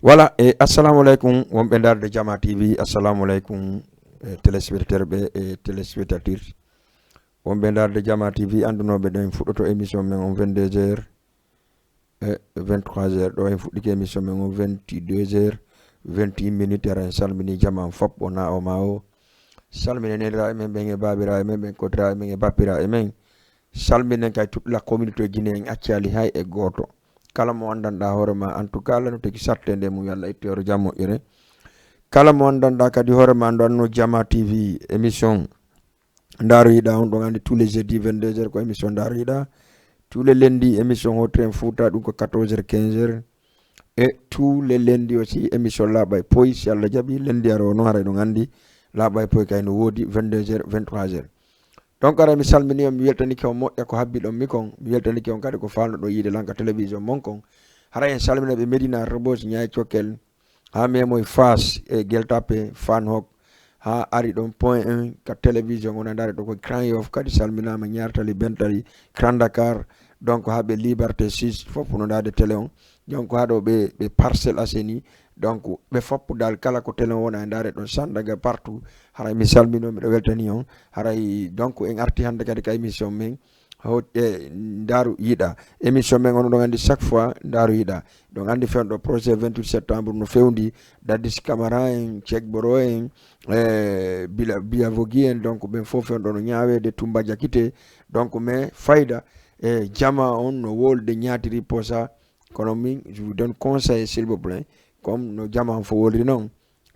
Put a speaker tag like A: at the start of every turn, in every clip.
A: Voilà, et assalamu alaikum, wonɓe darde Jama TV, assalamu alaikum téléspectateur et téléspectatrice. Wonɓe darde Jama TV, andunoɓe ɗo en fuɗɗoto émission men on 22h et 23h, ɗo en fuɗɗike émission men on 22h 21 minutes, ara en salmini jama fop ona o ma o. Salmine nenira e men ɓen e babira e men ɓen kodira e men e bappira e men. Salminen kay toute la communauté guinéen accali hay e goto. Kala mo andanɗa hoorema en tout cas la no tegi sattede mum yalla ittoro jam moƴƴere. Kala mo andanɗa kadi hoorema ando anno Jama TV émission daroyiɗa on ɗon andi tous les jeudis 22h ko émission daroyiɗa, tous les lundis émission Hotren Fouta ɗum ko 14h 15h, et tous les lundis aussi émission laaɓa e poy si Allah jaaɓi lundi aro no haray ɗon andi laaɓa e poy kayno woodi 22h 23h. donc ara mi salmini on mi weltanike on moƴƴa ko habbi ɗon mi kon, mi weltanike on kadi ko falnoɗo yiide lanka télévision mon kon. Hara en salmina ɓe Medina Rebos Ñaye Cokkel ha memoye Fass e Guel Tapée Fan Hok ha ari ɗon point 1 ka télévision on andare ɗo ko Grand Yoff kadi salminama Ñartali Bentali Grand Dakar, donc ha ɓe Liberté 6 fof no dade télé on, donc ha ɗo ɓe Parcelles Assainies, donc ɓe foppudal kala ko télé on wona e dare ɗon Sandaga partout. Haray mi salmino miɗo weltani on. Haray donc en arti hande kadi ka émission men Daru Yiɗa, émission men on ɗon andi chaque fois Daru Yiɗa ɗon andi fewɗo projet 28 septembre no fewndi Dadis Camara en Cheikh Boro en Biya Vogui en, donc ɓen fof fewɗo no ñawede Toumba Diakité, donc mais fayda e jama on no wolde ñaatiri posa kono min je vous donne conseil s'il vous plaît, comme no jama on fo wolri noon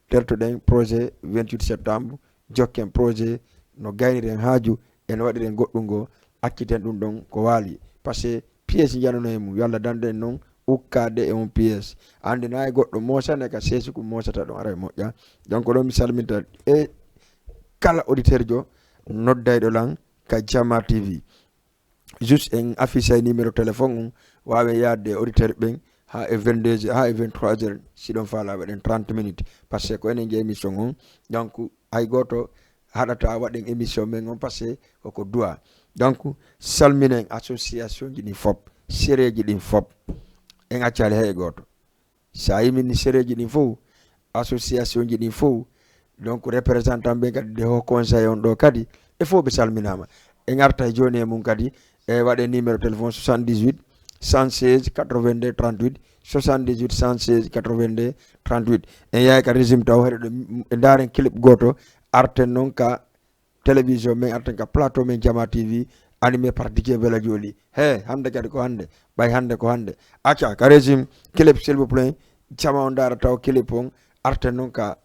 A: tertoɗen projet 28 septembre jokken projet no gayniren haaju en waɗiren goɗɗum ngo acciten ɗum ɗon ko waali par ce que pièce janano e mum yo Allah dande en noon ukkade e on pièce andi na e goɗɗo mosane ka seesi ko mosata ɗon ara e moƴƴa. donc ɗon mi salminta e kala auditeur jo noddayɗo lan ka Jama TV, juste en affiche numéro téléphone on wawe yadde auditeur ɓen ha e 22h ha e 23h siɗon faala waɗen 30 minutes par ce que ko enen je émission on, donc hay goto haɗata waɗen émission men on par ce que koko duwa. donc salminen association ji ɗin fop séréji ɗin fop en accali hay goto, sa yimini séréji ɗin fof association ji ɗin fof, donc représentant ɓe kadi de haut conseil on ɗo kadi e fof ɓe salminama. en arta joni e mum kadi e waɗe numéro téléphone 78 116 82 38 78 116 82 38. en yahay ka régime taw haɗe ɗo e daren clip goto arten noon ka télévision men, arten ka plateau men Jama TV animé par DJ Bella Joli. He hande kadi ko hande ɓay hande ko hande acca ka régime clip s'il vous plaît, Jama on dara taw clip on arten noon ka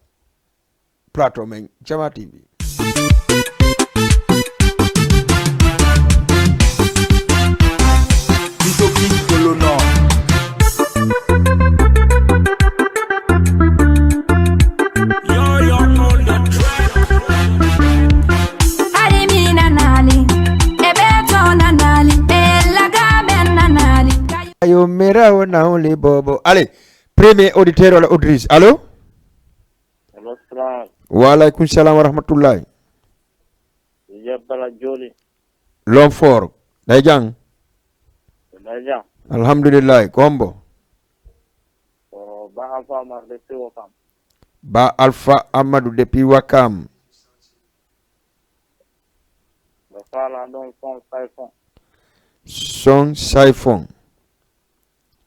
A: plateau men Jama TV. Ayo mera wana only bobo. Allez, premier auditeur wala auditrice. Allô?
B: Hello, salam.
A: Wa alaykoum salam wa rahmatullahi.
B: Bella Joli.
A: L'homme fort. Dayjang.
B: Dayjang.
A: Alhamdulillah. Kombo.
B: Ba Alpha Amadou depuis Wakam.
A: Ba Alpha Amadou depuis Wakam.
B: Ba Fala donc son Saifon.
A: Son Saifon.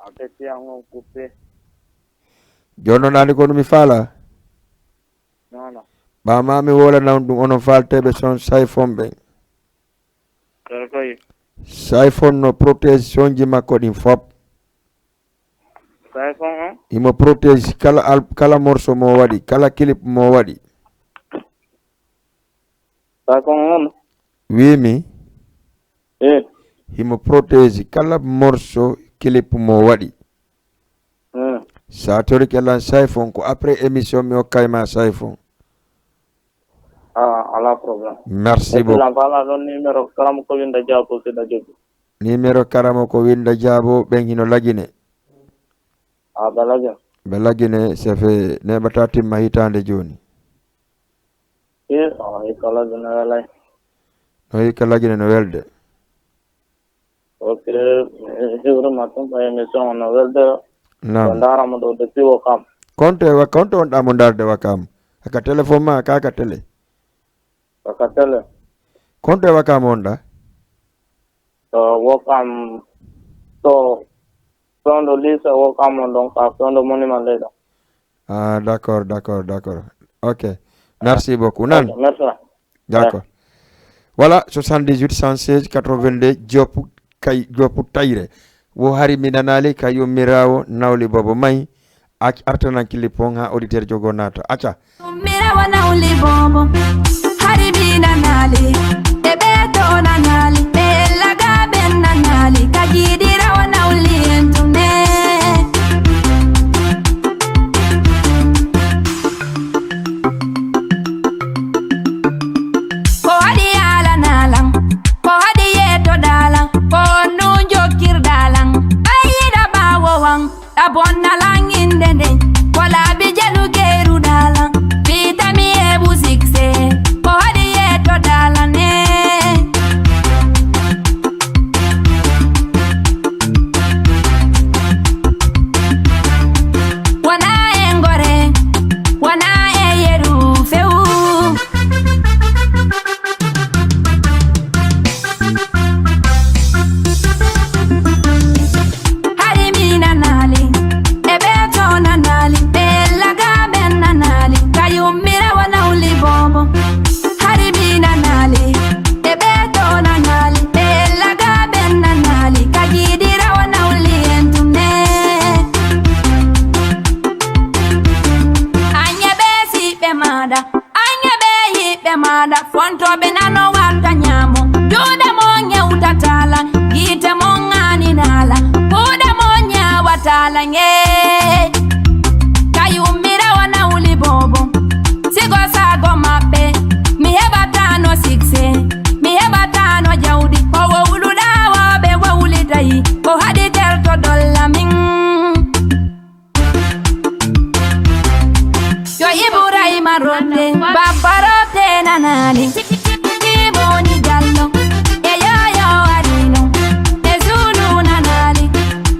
B: Apeti angon coupé.
A: Jono nani ko mi fala?
B: Non.
A: Ba mami wola nan dum onon faltebe son Saifon ben.
B: Koy.
A: Saifon no protection ji makko din fop.
B: Saifon
A: Imo protège kala morceau mo wadi, kala clip mo wadi.
B: Saifon
A: Oui mi. Imo protège kala morceau clip mo wadi. Sa tori kelan Saifon ko après émission mi okayma Saifon.
B: Ala problème.
A: Merci beaucoup.
B: La fala don numéro karam ko winda jabo se da jobi.
A: Numéro karamo ko winda jabo ben hino lagine.
B: Balagine.
A: Belagine ça fait nebata timma hitande joni.
B: Kala dina walay.
A: No kalagine no welde.
B: Ok, je vous remercie pour l'émission, on a welde.
A: Naam.
B: Ndara mo do depuis Wakam.
A: Konte on ɗamo darde Wakam. Aka téléphone ma kaka télé.
B: Kaka tele.
A: Konte Wakam on da?
B: Wakam to sondo lisa Wakam on donc sondo monument leda.
A: Ah, d'accord. Ok. Merci beaucoup. Nan.
B: Merci.
A: D'accord. Voilà, 78 116 82 Diop Tayre. Wo hari minanali kayo mirawo nawli bobo mai artana kilipon ha auditeur jogo nato. Acha.
C: Mirawo nawli bobo hari minanali ebeto nanali elaga ben nanali kajidira wa nawli entune. Abonna langin dende wala bijelu geru dala vitami e busikse ko hadi yeto dala ne wana engore wana e yeru feu hari mina nali ebeto nanali elaga ben nanali kayumira wana ulibobo hari mina nali ebeto nanali elaga ben nanali kajidira wana ulientume anya be mada fonto benano wata nyamo juda monya utatala gite mongani nala buda monya watala nge kayumira wana ulibobo sigo sago mabe miheba tano sikse miheba tano jaudi owo uludawa be wa ulitai ko hadi terto dolla min yo Ibrahima rodde babarote nanani iboni gallo e yo arino e zulu nanali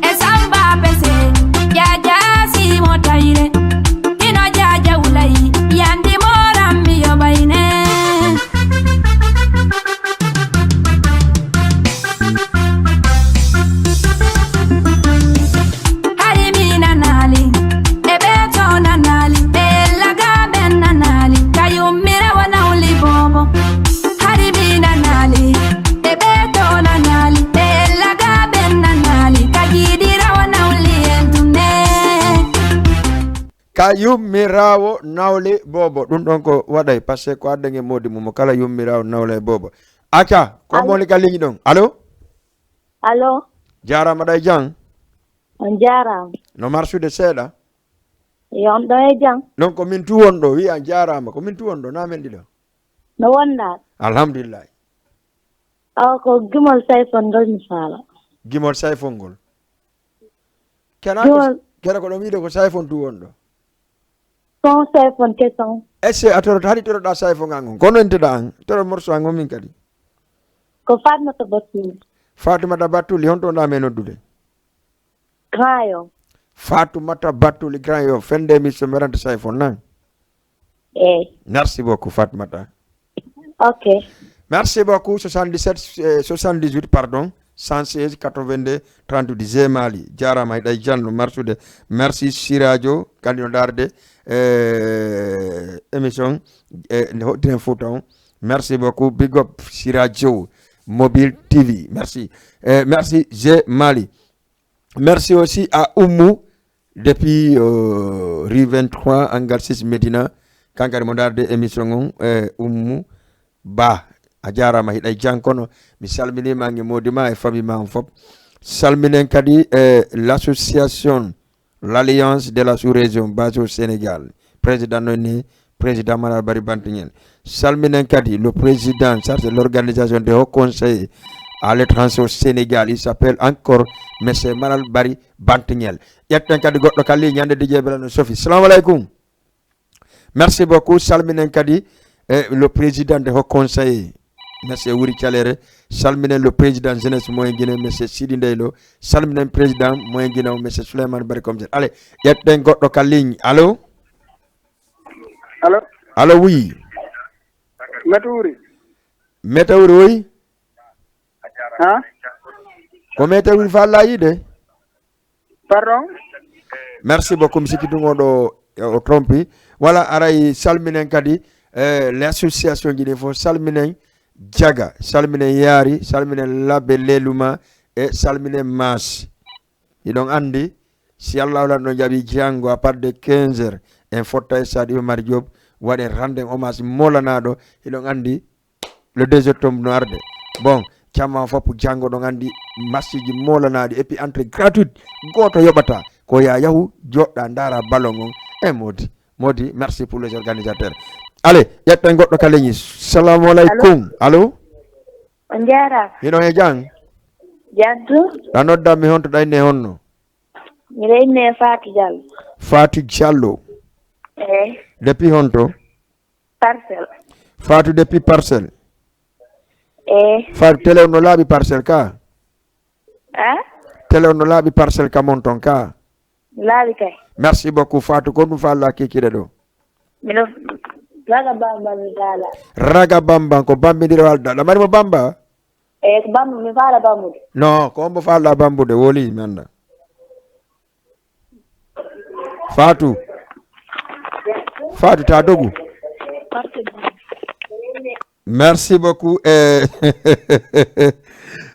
C: e samba pese jaja si motaire ino jaja ulai yandi morambi yo baine hari mina nali e beto nanali elaga ben nanali kayumira wana ulibobo hari mina nali e beto nanali elaga ben nanali kajidira wana ulientune
A: Ka yummirawo nawle bobo ɗum ɗon ko waɗay par ce que ko addange modi mum kala yummirawo nawle bobo. Acha ko moni ka ligne ɗon. Allo jarama ɗa e jang
D: on jarama
A: no marsude seeɗa
D: yon ɗo e jang
A: non ko min tuwon ɗo wiya jarama ko min tuwon ɗo na men ɗiɗo
D: no wonɗa
A: alhamdulillah
D: awa ko gimol sayfon ngol mi faala
A: gimol sayfon ngol
D: Gimol-
A: kera ko ɗon wiide ko sayfon tuwon ɗo
D: son sayfon keson
A: est ce que a torota haɗi toroɗa sayfon an on kono enteɗa an toro morceau an on min kadi
D: ko fatmata basiri
A: Fatoumata Battuli honto ndame noddude
D: grand yo
A: Fatoumata Battuli grand yo fende mi so merante sayfon nan merci beaucoup Fatoumata
D: ok
A: merci beaucoup 78 pardon 116 82 32 Zemali jarama ɗay janno marsude merci Siradio kandino darde émission hoddinen fouta on merci beaucoup big up Siradio Mobile TV merci merci Zemali merci aussi à Oumou depuis rue 23 Angal 6 Medina kankari mo darde émission on Oumou Ba a jarama hiɗay jankono mi salminima nge modima e famille ma on fop salminen kadi l'association l'alliance de la sous-région basée au Sénégal président noni président Manal Bari Bantignen salminen kadi le président chargé de l'organisation des hauts conseils à l'étranger au Sénégal il s'appelle encore monsieur Manal Bari Bantignen ƴetten kadi goɗɗo kalli ñande DJ Belano Sophie salamu aleykum merci beaucoup salminen kadi le président des hauts conseils monsieur Wuri Thialere salminen le président jeunesse moyen Guinée monsieur Sidi Ndeylo salminen président moyen Guinée monsieur Souleymane Bari Komset allez yetten goddo ka ligne allo allo oui Metawuri oui
E: Hein?
A: ko Metawuri falla yide
E: Pardon?
A: merci beaucoup monsieur Kidungo o trompi voilà aray salminen kadi l'association Guinée fo salminen Jaga salminen Yari salminen Labbe Leluma e salminen Mas idon andi si Allah la no jabi jango à part de 15h en fotta e Sadio Mar Diop wade rende hommage molanado idon andi le 2 octobre no arde bon chama fop jango don andi masjidi molanadi et puis entrée gratuite goto yobata ko ya yahu jodda ndara ballon e modi merci pour les organisateurs allez yetten goddo kaleñi assalamu alaikum allo
D: on jara
A: hino e jang
D: jaddu
A: la nodda mi honto dayne honno
D: mi reyne
A: Fatou Diallo depuis honto
D: parcelle
A: Fatou depuis parcelle Fatou télé no laabi parcelle ka télé no laabi parcelle ka monton ka
D: laabi kay
A: merci beaucoup Fatou ko dum falla kikide do
D: mino raga bamba mi dala
A: raga bamba ko bambidire walda la mari mo bamba
D: ko bamba mi fala bambude
A: non ko mbo falla bambude woli mi anda Fatou ta dogu merci beaucoup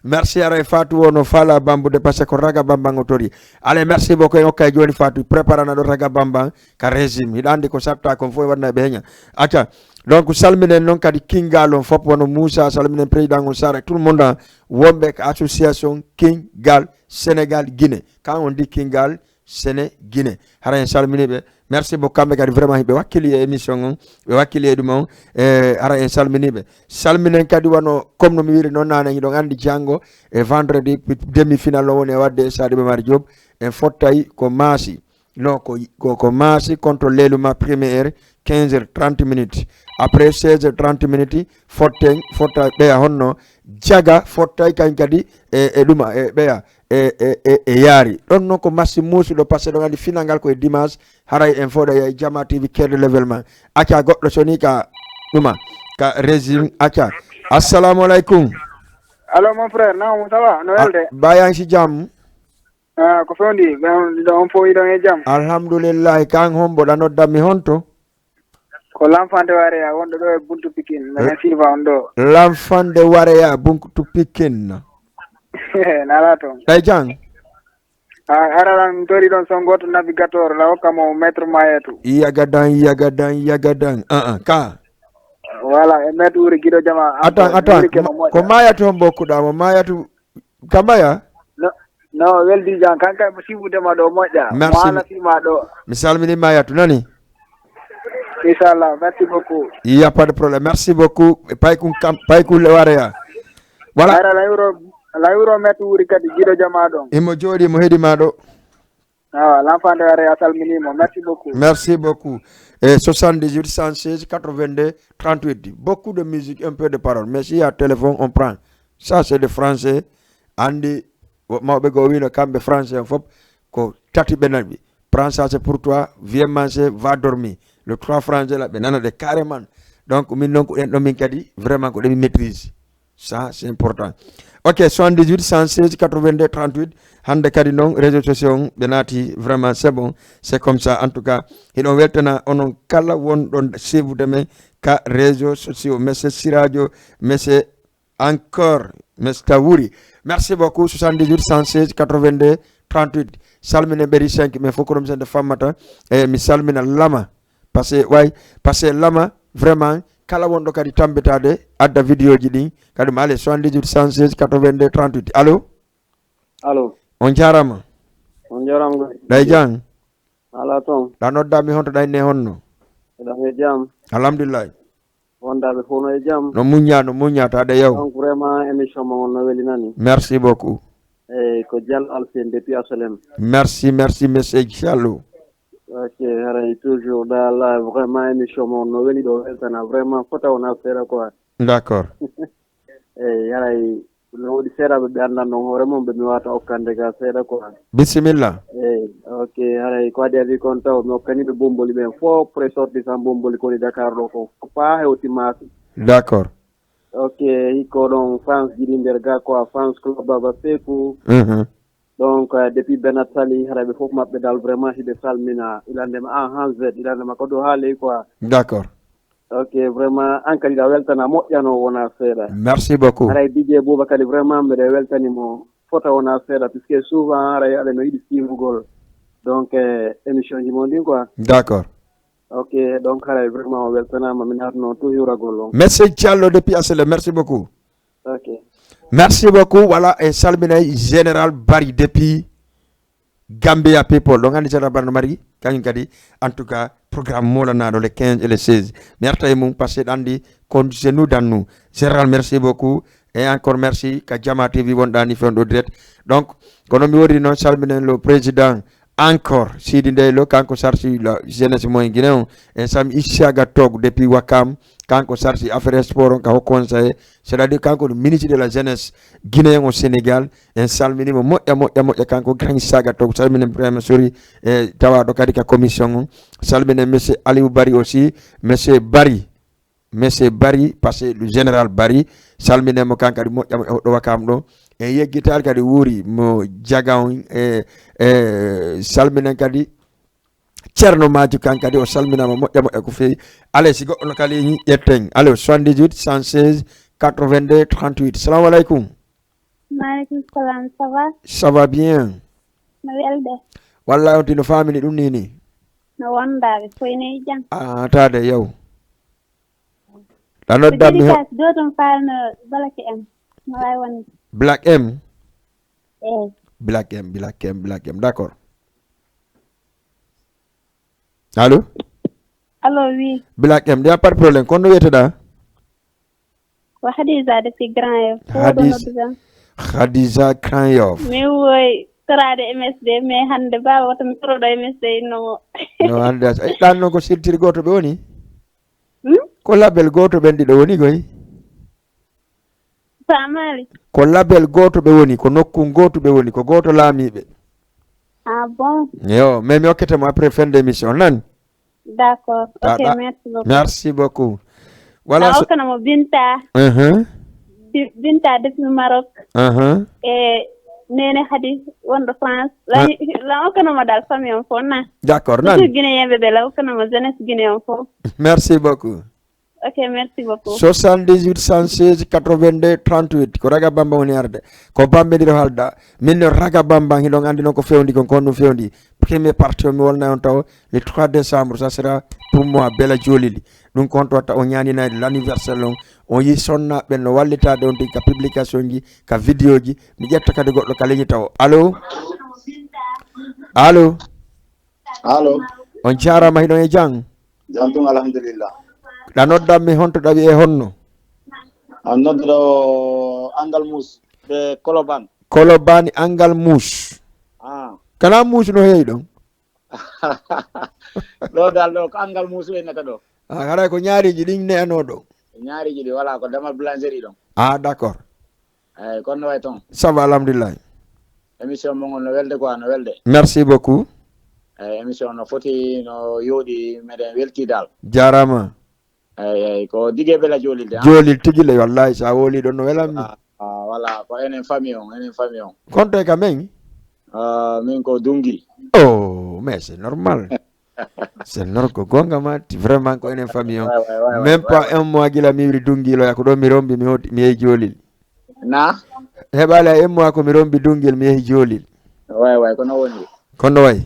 A: merci à Fatou ono fala bambu de parce que raga bamba ngotori allez merci beaucoup en kay joni Fatou prépare na do raga bamba ka régime hidande ko sabta ko fo wadna beña acha donc salminen non kadi kingal fop wono Moussa salminen président on sara tout le monde wombe association Kingal Sénégal Guinée quand on dit Kingal Séné Guinée hara salmine be merci beaucoup kambe kadi vraiment be wakili émission be wakili dum hara salmine be salminen kadi wano comme no mi wiri non nana do andi jango e vendredi demi final lo woni wadde Sadio Mar Diop en fottay ko masi non ko masi contre l'Eluma première 15h30 minutes après 16h30 minutes fotta be honno jaga fottay kan kadi e duma e beya e yari don non ko massi musu do passé do andi finangal ko dimanche haray en foda ya Jama TV kerde levelman acha goddo soni ka duma ka régime acha assalamu alaikum
E: Allô mon frère non ça va no welde
A: bayan si jam
E: ko fondi on fo idon e jam
A: alhamdulillah kan hombo da nodda mi honto
E: ko lamfande ware ya wondo do e buntu pikin na siva on do
A: lamfande ware ya buntu pikin
E: nala to
A: tay jang
E: araran tori don son goto navigateur la okamo maître mayetu
A: yagadan ka
E: voilà e maître uri gido jama
A: attends ko mayatu hombo kuda mo mayatu kamaya
E: no weldi jan kanka mo sibude ma do moƴƴa wala sima do
A: mi salmini mayatu nani
E: inchallah merci beaucoup
A: il y a pas de problème merci beaucoup payku le warea voilà
E: ara la euro metti wuri kadi gido jama don
A: imo jodi mo hedi mado
E: l'enfant de Réa Salminimo
A: merci beaucoup 78 116 82 38 beaucoup de musique un peu de paroles mais s'il y a téléphone on prend ça c'est de français andi mawbe go wino kambe français fop ko tati benalbi prends ça c'est pour toi viens manger va dormir le 3 français là benana de carrément donc min non ko en do min kadi vraiment ko de maîtrise ça c'est important ok 78 116 82 38 hande kadi non réseaux sociaux benati vraiment c'est bon c'est comme ça en tout cas hino weltana onon kala won don suivre me ka réseaux sociaux monsieur Siradio monsieur encore monsieur Wuri merci beaucoup 78 116 82 38 salmine beri 5 mais fokorom sen de famata e mi salmina lama parce lama vraiment kala wondo kadi tambetade adda vidéo ji din kadi male 78 116 82 38 allo on jarama day jang
B: ala ton
A: la nodda mi honto day ne honno
B: da he jam
A: alhamdulillah
B: wonda be fono e jam
A: no munya ta de yaw
B: donc vraiment émission mo no weli nani
A: merci beaucoup
B: ko Dial Alsen depuis Asalem
A: merci monsieur Diallo
B: ok haray toujours dans la vraiment émission mo no weli do eltana vraiment fota on a faire quoi
A: d'accord
E: yaray no wodi seeɗa ɓe anndan noon hoore mum ɓe mi wata okkande ga seeɗa quoi.
A: Bismillah.
E: Ok haray ko adi adi kon taw mi okkaniɓe bomboli ɓen fof présortissant bomboli koni Dakar ɗo ko faa hewti maasi.
A: D'accord.
E: Ok hikko ɗon France jiɗi nder ga quoi France club Baba Sekou. Donc depuis Benat Sali haraɓe fof maɓɓe dal vraiment hiɓe salmina ilandema A han Z ilandema ko ɗo haali quoi.
A: D'accord.
E: Ok vraiment an kadi ɗa weltana moƴƴano wona seeɗa.
A: Merci beaucoup.
E: haray DJ Bouba kadi vraiment mbeɗa weltanimo fota wona seeɗa puisque souvent haray aɗa no yiɗi siwugol donc émission ji mon ɗin quoi.
A: D'accord.
E: Ok donc haray vraiment o weltanama min arno tout hiwragol on.
A: Monsieur Diallo depuis Asele, merci beaucoup.
E: Ok.
A: Merci beaucoup. Voilà, et Salminay Général Barry depuis Gambia People. Donc, on est en tout cas, programme Molana dans les 15 et les 16. Merci mon passé d'Andy, conduisez-nous dans nous. Général, merci beaucoup. Et encore merci, Kajama TV, Wondani, Fondo Direct. Donc, quand on a Salminay, le président, encore, si Dindelo, Kanko Sarsi, la jeunesse moyen guinéen, et Sam Ishaga Tog depuis Wakam, Kanko Sarsi, Affaires Sport, Kako Conseil, c'est-à-dire Kanko, le ministre de la jeunesse guinéen au Sénégal, et Salmini, Kanko, Grand Ishaga Tog, Salmini, Premier Sori, et Tawa Dokadika Commission, Salmini, Monsieur Aliou Barry aussi, Monsieur Barry, passé le général Barry, Salmini, Mokankari, Wakam, no, et ye guitar kadi wuri mo jagaon salminen kadi Cerno Maju kan kadi o salminama moƴƴa ko fewi allez si goɗɗo no kali ƴetten allez 78 116 82 38 salamu aleykum.
D: Maaleykum salam, ça va?
A: Ça va bien.
D: No welde?
A: Wallahi on tino famini ɗum ni ni.
D: No wondaɓe foyne jam.
A: Ah tade yaw. La noddami
D: ho. Do ton falno balake em. No way woni.
A: Black M.
D: Black
A: M, d'accord. Allô?
D: Allô, oui.
A: Black M, il n'y a pas de problème. Quand vous êtes là?
D: Khadija depuis Grand Yoff.
A: Khadija Grand Yoff.
D: Mais oui, trade MSD, mais hande ba wata mi trodo MSD no.
A: No hande. Dan no ko siltiri goto be woni? Ko label goto bendi do woni goy?
D: Samali.
A: Ko label goto be woni, ko nokku goto be woni, ko goto laamibe.
D: Ah bon?
A: Yo, mais mi okkete mo après fin d'émission nan.
D: D'accord. OK, merci beaucoup.
A: Merci beaucoup. Voilà.
D: Na okana mo Binta. Binta depuis Maroc. Et Nene Khadi wondo France. La okana mo dal famille on fonna.
A: D'accord, nan.
D: Guinéen bébé la okana mo jeunesse guinéen fo.
A: Merci beaucoup.
D: OK, merci beaucoup.
A: 78 116 82 38 ko raga bamba woni arde ko bambe diro halda min raga bamba hido andi non ko fewndi kon konno fewndi premier partie mi wolna on taw le 3 décembre ça sera pour moi bela jolili dum konto ta o nyaani l'anniversaire long on yi sonna ben no wallita don ti ka publication ji ka video ji mi jetta kadi goddo ka leñi taw allo on jarama hido e jang
F: alhamdulillah.
A: La noddammi honto ɗaɓi e honno
F: a nodduɗo Angal Mousse ɓe
A: Kolobani Angal Mousse kana Mousse no heewi ɗon
F: ɗo dal ɗo ko Angal Mousse wiyete ɗo
A: haɗa ko ñaariji ɗin ne'ano ɗo
F: ñaariji ɗi wala ko demal boulangerie ɗon
A: d'accord
F: eyyi kono no way toon
A: ça va alhamdulillah
F: émission mo gon no welde quoi no welde
A: merci beaucoup
F: émission no foti no yooɗi meɗen welti dal
A: jarama
F: eyyi ko digue bela jolilde
A: jolil tigile wallahi sa woli ɗon no welammi
F: voilà ko enen famille on
A: konto e kamen
F: min ko Dungil
A: mais c'est normal c'est normal ko gonga mati vraiment ko enen famille on même pas un mois gila mi wiri Dungil o ko ɗo mi rombi mi yehi jolil
F: na
A: heɓali un mois ko mi rombi Dungil mi yehi jolil
F: way kono woni
A: kono way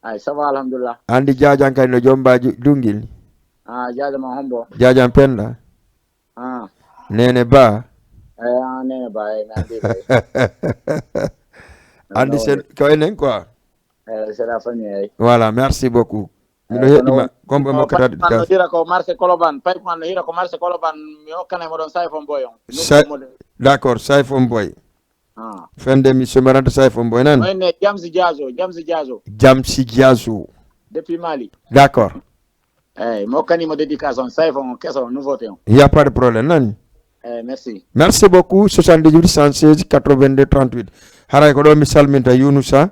F: ay ça va alhamdulillah
A: andi jajan kadi no jombaji Dungil
F: jajama hombo
A: jajan penda nene ba
F: nene ba
A: andi sen ko enen quoi
F: c'est la famille
A: voilà merci beaucoup miɗo heɗima combo mo katade
F: no hira ko marché Colobane pay ko no hira ko marché Colobane mi hokkane mo ɗon Sayfon Boy on
A: d'accord Sayfon Boy fin d'émission mi ranta Sayfon Boy nan
F: ne Jamsi
A: Diazo
F: depuis Mali
A: d'accord
F: mo hokkani mo dédication Sayfon keso nouveauté on
A: il y a pas de problème nani Merci beaucoup. 78 116 82 38. Haray ko do mi salminta Yunusa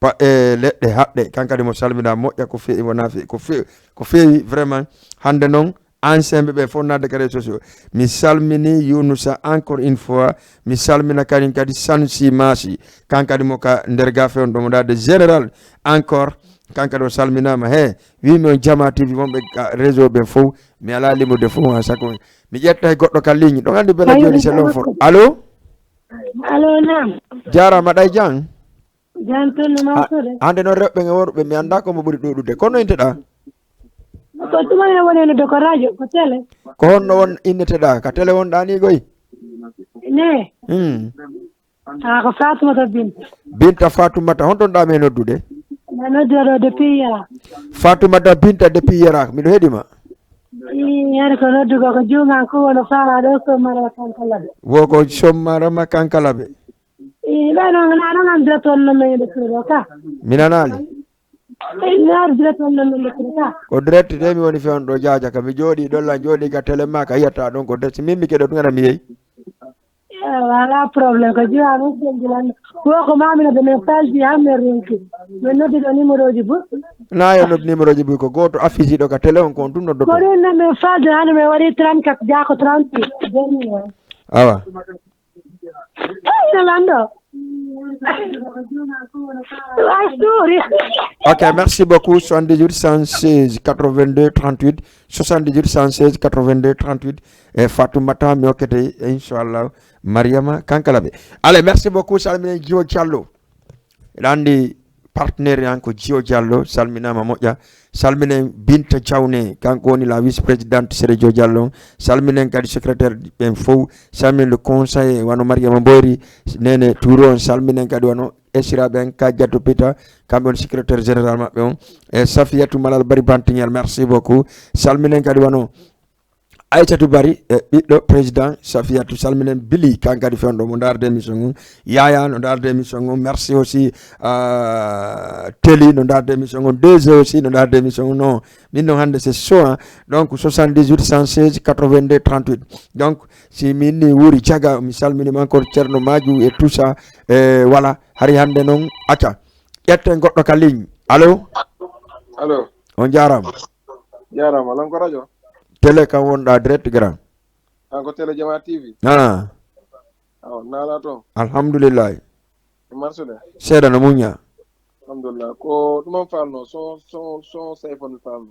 A: pa ledde habde kankadi mo salmina moƴƴa ko feewi wona feewi ko feewi vraiment hande non ancien be fo nadde kare sociaux mi salmini Yunusa encore une fois mi salmina kadi Sansi Masi kankadi mo ka nder gafe on do mo dade général encore kankadi o salminama he wi mi on Jama TV wonbe réseau be fo mi ala limude fo ha sako mi ƴetta e goddo ka ligne do andi bela joni se lon for allo
G: nam
A: jarama ɗay jang
G: jantunno mawtude
A: hande noon rewɓe e worɓe mi annda komo ɓuri ɗuɗude kono inteɗa
G: ko tumane woneno ko radio ko télé
A: ko honno won inneteɗa ka télé wonɗa ni goy
G: ne ko Fatoumata
A: Binta Fatoumata honton ɗa me noddude
G: nodduɗo depuis Yarak
A: Fatoumata Binta depuis Yarak miɗo heeɗima
G: yani ko noddugo ko juuman ko wono fala ɗo sommarama kankalaɓe
A: wo ko sommarama kankalaɓe
G: ɓayno naɗon directeur non men ɗo ka
A: mi nanani
G: directeur non men ɗo ka
A: ko direct de mi woni fewn ɗo Diadia ka mi jooɗi ɗolla jooɗi ka télé ma ka yiyata ɗon ko direct min mi keɗo ɗum mi yeeyi
G: wala probléme ko jiwa ɗum senjilanno woko mamino ɓe min faldi hammen ronki min noddiɗo numéro ji boɗɗi
A: na yo noddi numéro ji ɓuy ko goto affiche ɗo ka télé on kon ɗum noddoto
G: ko ɗum nan min faldi hande min waɗi 34 jako 38 dernier
A: awa
G: ina lanɗo
A: Ok, merci beaucoup. 78 116 82 38 78 116 82 38 et Fatoumata Miokete Inch'Allah Mariama Kankalabe. Allez, merci beaucoup. Salmine Gio Diallo. Randi partenaire anko Gio Diallo salmina mamoja salmine Binta Chawne kanko ni la vice-présidente Sergio Diallo salmine kadi secrétaire ben fou salmine le conseil wano Mariama Mbori nene Touron salmine kadi wano Esira ben Kadiatou Pita kambe on secrétaire général mabbe on e Safiatou Malal Bari Bantignal merci beaucoup salmine kadi wano Aïchatou Bari ɓiɗɗo président Safiatou salminen Billy kankadi fewndo mo darde émission mum Yaya no darde émission mum merci aussi Teli no darde émission mum 2 aussi no darde émission mum non min non hande c'est chaud donc 78 116 82 38 donc si min ni wuri caga mi salminima encore Ceerno Madiou et tout ça voilà hari hande noon acca ƴetten goɗɗo ka ligne allo on jarama
H: lan ko radio
A: télé kam wonɗa direct grand
H: ko télé Jama TV nala to
A: alhamdulillah
H: marsude
A: seeɗa no muña
H: alhamdulillah ko ɗumon falno son sayfon falno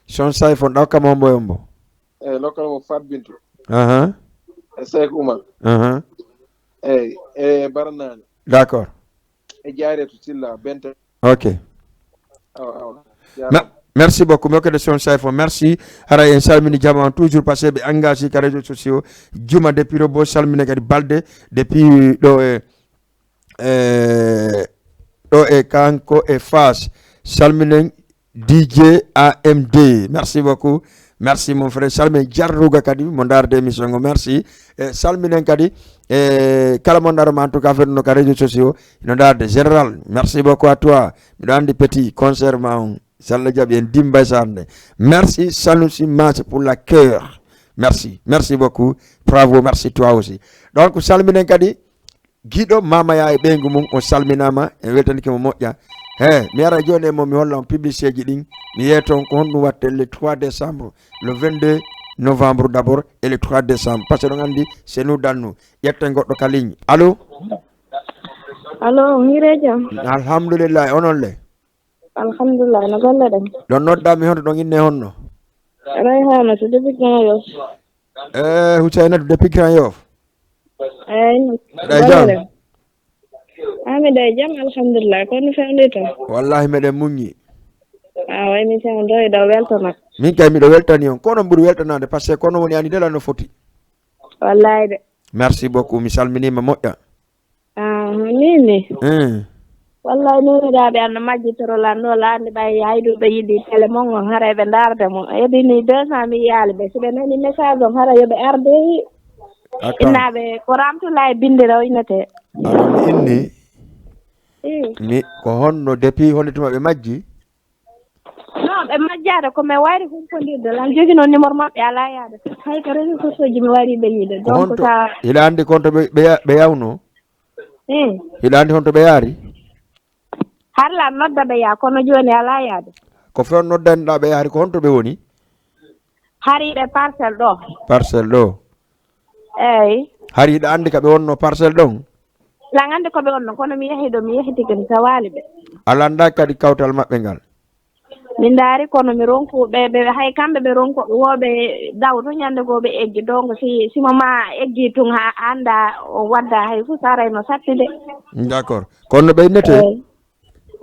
A: son sayfon ɗakkama hombo yombo
H: lokkal mo Fat Bintu e Seck Oumar e Baranani
A: d'accord
H: e Diaretou Silla Bente
A: ok merci beaucoup mo kede son sayfo merci hara en salmini jama toujours passé ɓe engagé ka réseaux sociaux juma depuis ɗo bo salmine kadi balde depuis ɗo e kanko e Fas salminen DJ AMD merci beaucoup merci mon frère salminen jarruga kadi mo darde émission ngo merci salminen kadi kala mo darma en tout cas fedno ka réseaux sociaux no darde général merci beaucoup à toi miɗo andi petit concert ma on Salla Diaby en Dimba Sarne. Merci Sanusi Mas pour la cœur. Merci beaucoup. Bravo, merci toi aussi. Donc salminen kadi Guido mama ya e ɓeygu mum o salminama en weltanike mo moƴƴa mi ara joni e mo mi holla on publicité ji ɗin mi yeeton ko honɗum watte le 3 décembre le 22 novembre d'abord et le 3 décembre par ce que ɗon andi c'est nous dans nous ƴetten goɗɗo ka ligne allo
D: mire jam
A: alhamdulillah onon le
D: alhamdulillah no golle ɗen
A: ɗon noddami honto ɗon inne honno
D: Rayhana to depuis Grand Yoff
A: Hussainatu depuis Grand Yoff
D: ɗay jam ɗay jam alhamdulillah kono fewndi to
A: wallahi meɗen muñi
D: way émission ɗo e ɗo weltana
A: min kay miɗo weltani on kono ɓuuri weltanade par ce que kono woni anidela no foti
D: wallahi de
A: merci beaucoup mi salminima moƴƴa
D: nini wallahi nunuɗaɓe anno majjitoro lanɗo laande ɓay hayduɓe yiɗi télé mon on hara eɓe darde mo heɓini 200 000 yaali ɓe soɓe nani message on hara yoɓe arde innaɓe ko ramtula e bindira o innete
A: ano mi inni mi ko honno depuis honde tuma ɓe majji
D: non e majjade ko mi wari humpondirde lan jogi noon numéro maɓɓe ala yaade hay ko réseau sociaux ji mi wari ɓe yiide donc sa
A: hiɗa andi konto ɓe yawno hiɗa andi honto ɓe yaari
D: harla nodda ɓe yaa kono joni ala yaade
A: ko fewn noddaniɗa ɓe yaari ko honto ɓe woni
D: hariɓe parcelle ɗo eyyi
A: hariɗa andi ka ɓe wonno parcelle ɗon
D: lan andi koɓe wonno kono mi yeehi ɗo mi yehitike mi sawali ɓe
A: ala anda kadi kawtal maɓɓe ngal
D: min daari kono mi ronkuɓe ɓe hay kamɓe ɓe ronkoɓe woɓe daw to ñande goo ɓe eggi donc simo ma eggi tun ha anda o wadda hay fof sarayno sattide
A: d' accord kono ɓe innete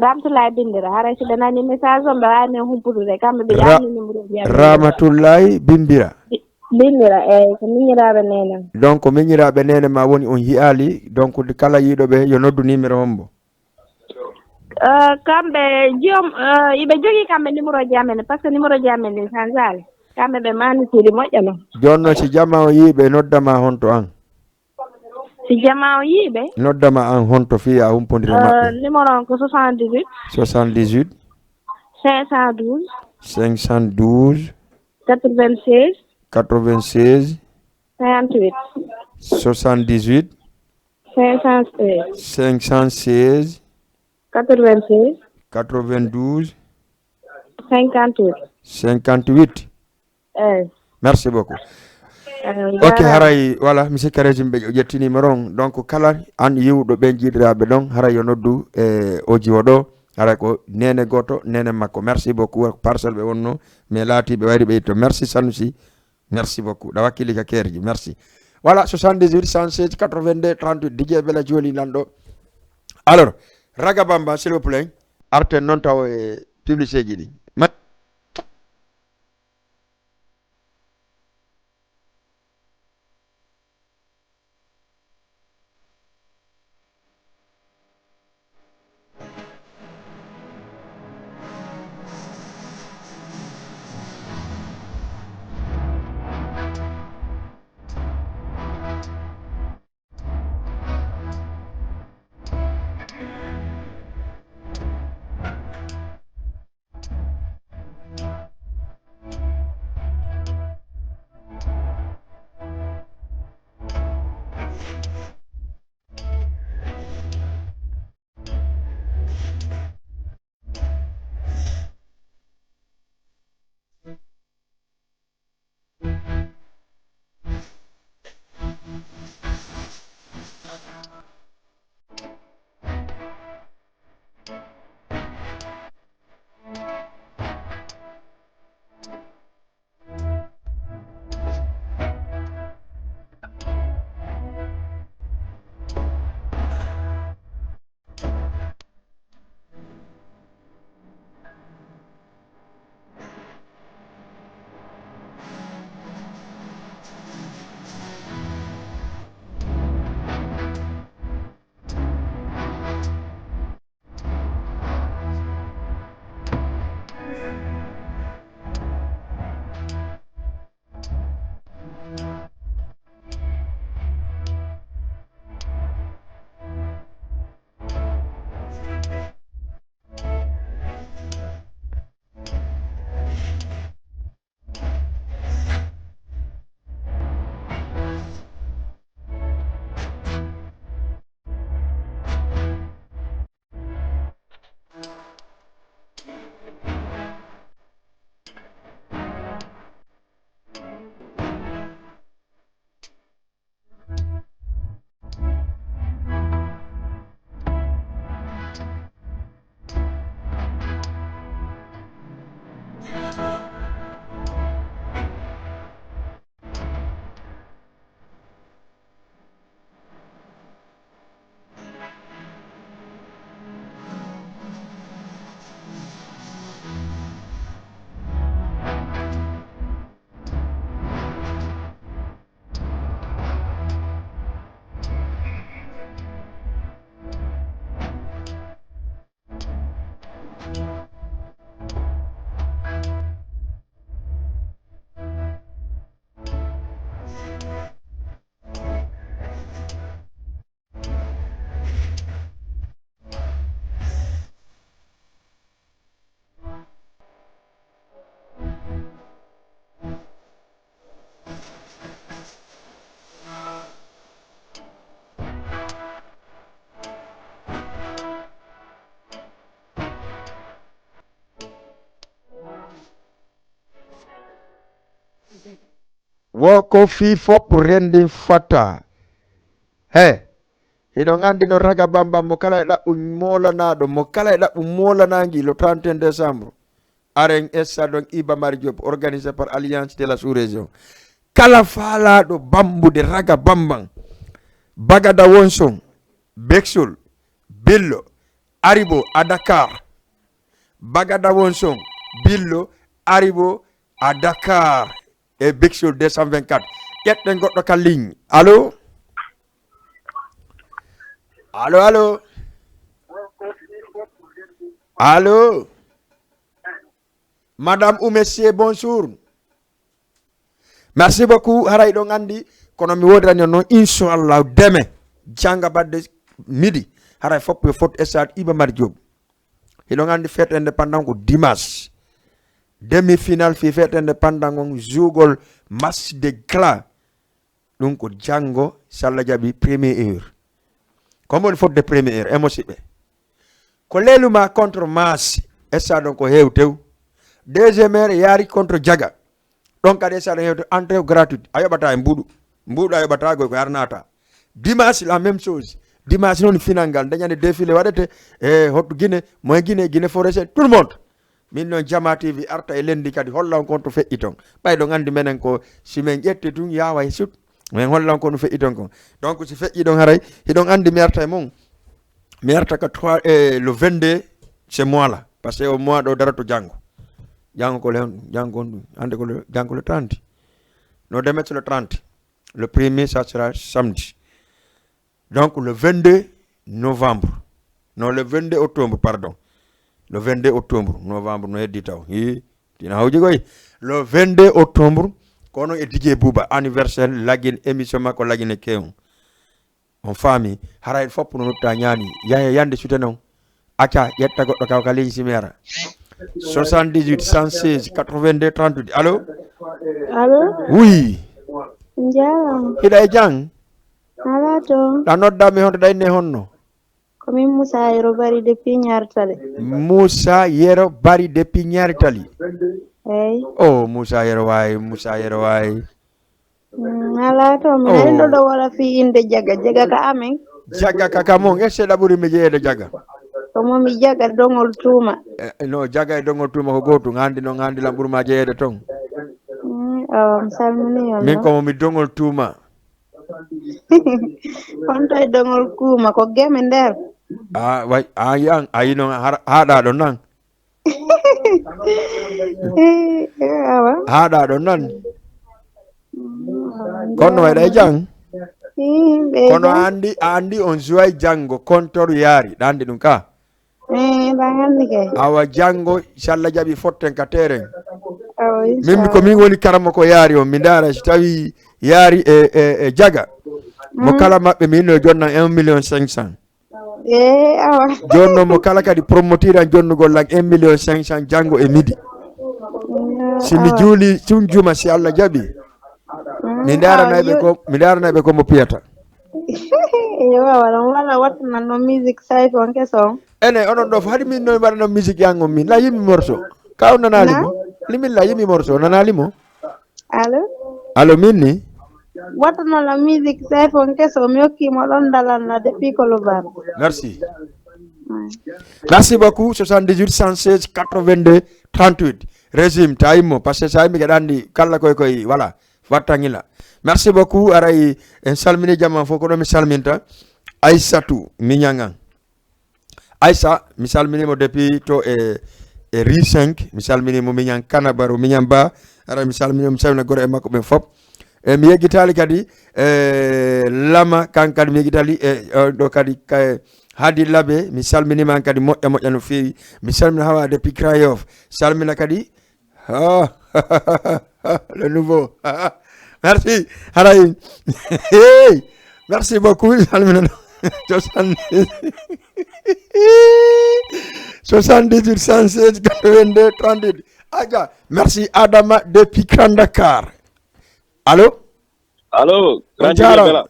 D: Ramatoulaye Bimbira haray so ɓe nani message on ɓe wawi men humpudude kamɓe ɓe ƴani numéro ji
A: Ramatoulaye Bimbira
D: eyyi ko miñiraɓe nene
A: donc miñiraɓe nene ma woni on yiyali donc kala yiiɗoɓe yo noddu numéro hombo
D: kamɓe joom iɓe jogui kamɓe numéro ji amen par ce que numéro ji amen ɗi changeali kamɓe ɓe manitiri moƴƴa noon
A: joni noon si jamma o yiiɓe noddama honto an
D: si jamma o yiiɓe
A: noddama an honto fi a humpodira maɓɓe
D: numéro on ko 78
A: 78
D: 512
A: 512
D: 96
A: 96
D: 58
A: 78 516
D: 96
A: 92
D: 58
A: eyyi merci beaucoup ok haray voilà musidɓe régime ɓe ƴettinima ron donc kala an yiwɗo ɓen jiiɗiraɓe ɗon haray yo noddu o jiwo ɗo haray ko nene goto nene makko merci beaucoup parcelle ɓe wonno mais laati ɓe wari ɓeyto merci Sanusi merci beaucoup ɗa wakkili ka kerji merci voilà 78 116 82 38 Didier Bella jooli nanɗo alors Raga Bamba s'il vous plaît arten noon taw e publicité ji ɗi wo ko fi fop rendi fata he hiɗon andi no raga bamba mo kala e ɗaɓɓu molanaɗo mo kala e ɗaɓɓu molanagi le 31 décembre aren essa ɗon Iba Mar Diop organisé par Alliance de la sous-région kala faalaɗo bambude raga bamban bagada wonson Bexol Billo Aribo à Dakar bagada wonson Billo Aribo à Dakar et Bexol 224 ƴetten goɗɗo ka ligne allo allo madame ou monsieur bonjour merci beaucoup haray ɗon andi kono mi wodirani noon inchallah deme janga badde midi haray fop yo fot stade Iba Mar Diop hiɗon andi fête indépendant ko dimanche demi final fi fête indépendant on jugol match de gala ɗum ko jango salla jaɓi première heure comme woni fotde première heure e musidɓe ko leluma contre mas stade on ko hewtew deuxième heure yaari contre jaga ɗon kadi stade on hewtew entrée gratuite a yoɓata e mbuɗu a yoɓata goy ko yarnata dimanche la même chose dimanche noon final ngal dañande défilé waɗete e hotto Guinée moye Guinée forêt tout le monde min noon Jama TV arta e lendi kadi hollan kon to feƴƴi ton ɓayɗo andi menen ko simin ƴetti tun yawa e sut min hollan ko no feƴƴi ton kon donc si feƴƴi ɗon haray hiɗon andi mi arta e mum mi arta ka 3 le 22 ce mois là par ce que au mois ɗo dara to janggo ko len janggo on ande ko janggo le 30 no demet le 30 le premier ça sera samedi donc le 22 novembre non le 22 octobre pardon le 22 octobre novembre no heddi taw tina hawji koy le 22 octobre kono e DJ Bouba anniversaire lagin émission makko lagine kew on famille haray fop no nutta ñaani yande sute non acca yetta goɗɗo kaw ka leñi simera 78 116 82 38 allo oui
D: jaram
A: hiɗa e jang
D: ala to
A: ɗa noddami honto ɗayne honno
D: komin Moussa Yero Bari depuis Ñartale
A: Moussa Yero Bari depuis Ñartale
D: eyi
A: oh Moussa Yero way
D: ala to min endo ɗo wala fi inde jaga ka amen
A: jaga kaka mon esse ɗaɓuri mi jeeyede jaga
D: to momi jaga dongol tuuma
A: no jaga e dongol tuuma ko gotum handi noon handi lam ɓurma jeeyede ton
D: mi salmini on
A: min komo mi dongol tuuma
D: honto e dongol kuuma ko geme nder
A: way a yiyan a yi noon haɗa ɗo nan haɗa ɗo nan kono waɗa e jang kono andi on joyi janggo kontor yaari ɗa andi ɗum ka awa janggo salla jaɓi fotten ka teren min ko min woni karama ko yaari on mi dara so tawi yaari e jaga mo kala maɓɓe min no jonnan 1 500 000 jonno mo kala kadi promoteur an jonnugol lag 1 500 000 janggo e midi simi juuli tun juma si Allah jaɓi mi daranaɓe ko mo piyata
D: wala wattunan no musique sayf on keson
A: ene onon ɗo fo haɗi min noon mbaɗano musique yango min la yimmi morceau kaw nanalimo limin la yimmi morceau nanalimo allo min ni
D: wattunan no musique sayf on keso mi hokkimo ɗon dalanna depuis Colobane
A: merci beaucoup 78 116 82 38 régime ta yimmo par ce que sa yimmi keɗa andi kala koy voilà wattangila merci beaucoup aray en salmini jamma fof ko ɗo mi salminta Aissatou Miñangan Aissa mi salminimo depuis to e Rue 5 mi salminimo Miñan Kanabaro Miñan Ba ara mi salminimo mi salmina gore e makko ɓen fop e mi yeggitali kadi Lama kan kadi mi yeggitali ɗo kadi Hadi Labe mi salminima kadi moƴƴa no fewi mi salmina hawa depuis Krayof salmina kadi le nouveau merci haray merci beaucoup salmina 78 116 82 38 aja merci Adama depuis Grand Dakar allo
I: Jara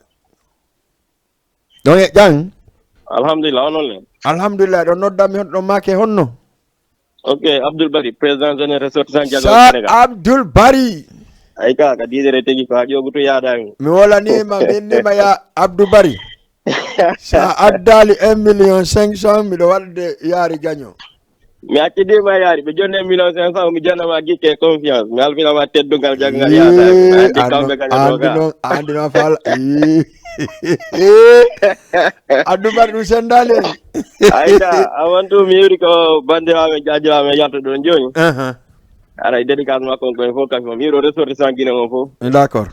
A: don e jang
I: alhamdulillah onon
A: alhamdulillah ɗo noddami hon ɗo make honno
I: ok Abdoul Bari président jeune ressortissant Diago
A: Sénégal Abdoul Bari
I: ay ka didere tegi ko jogu to yaada
A: mi wala ni ma minima ya Abdou Bari sa addali 1,500,000 mi do wadde yaari gagno
I: mi accidi ma yaari be jonne 1,500,000 mi jonna ma gikke confiance mi alfina ma teddugal jagngal yaada andi kambe gagno
A: andi no fal Abdou Bari du sendale
I: ayda awantu mi yuri ko bandiraɓe jajiraɓe yalta ɗon joni aray dédicace makko ko fof kay mi yiro ressortissant guine on fof
A: d'accord